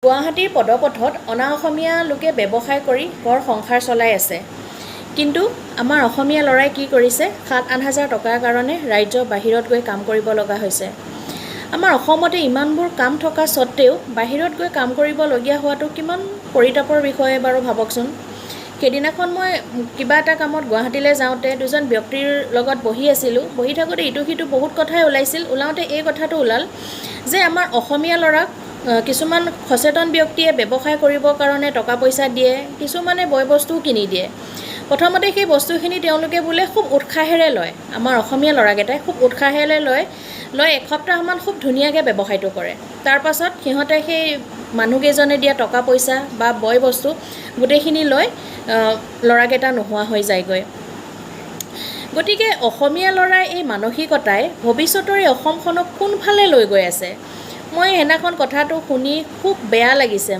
গুৱাহাটীৰ পদপথত অনা অসমীয়া লোকে ব্যৱসায় কৰি ঘৰ সংসাৰ চলাই আছে। কিন্তু আমাৰ অসমীয়া ল'ৰাই কি কৰিছে? 7-8 হাজাৰ টকাৰ কাৰণে ৰাজ্যৰ বাহিৰত গৈ কাম কৰিব লগা হৈছে। আমাৰ অসমতে ইমানবোৰ কাম থকা স্বত্তেও বাহিৰত গৈ কাম কৰিবলগীয়া হোৱাটো কিমান পৰিতাপৰ বিষয়ে বাৰু ভাবকচোন। সেইদিনাখন মই কিবা এটা কামত গুৱাহাটীলৈ যাওঁতে দুজন ব্যক্তিৰ লগত বহি আছিলোঁ। বহি থাকোঁতে ইটো সিটো বহুত কথাই ওলাইছিল। ওলাওঁতে এই কথাটো ওলাল যে আমাৰ অসমীয়া ল'ৰাক কিছুমান সচেতন ব্যক্তিয়ে ব্যৱসায় কৰিবৰ কাৰণে টকা পইচা দিয়ে, কিছুমানে বয় বস্তুও কিনি দিয়ে। প্ৰথমতে সেই বস্তুখিনি তেওঁলোকে বোলে খুব উৎসাহেৰে লয়, আমাৰ অসমীয়া ল'ৰাকেইটাই খুব উৎসাহেৰে লৈ এসপ্তাহমান খুব ধুনীয়াকৈ ব্যৱসায়টো কৰে। তাৰ পাছত সিহঁতে সেই মানুহকেইজনে দিয়া টকা পইচা বা বয় বস্তু গোটেইখিনি লৈ ল'ৰাকেইটা নোহোৱা হৈ যায়গৈ। গতিকে অসমীয়া ল'ৰাই এই মানসিকতাই ভৱিষ্যতৰ এই অসমখনক কোনফালে লৈ গৈ আছে? মই সেইদিনাখন কথাটো শুনি খুব বেয়া লাগিছে।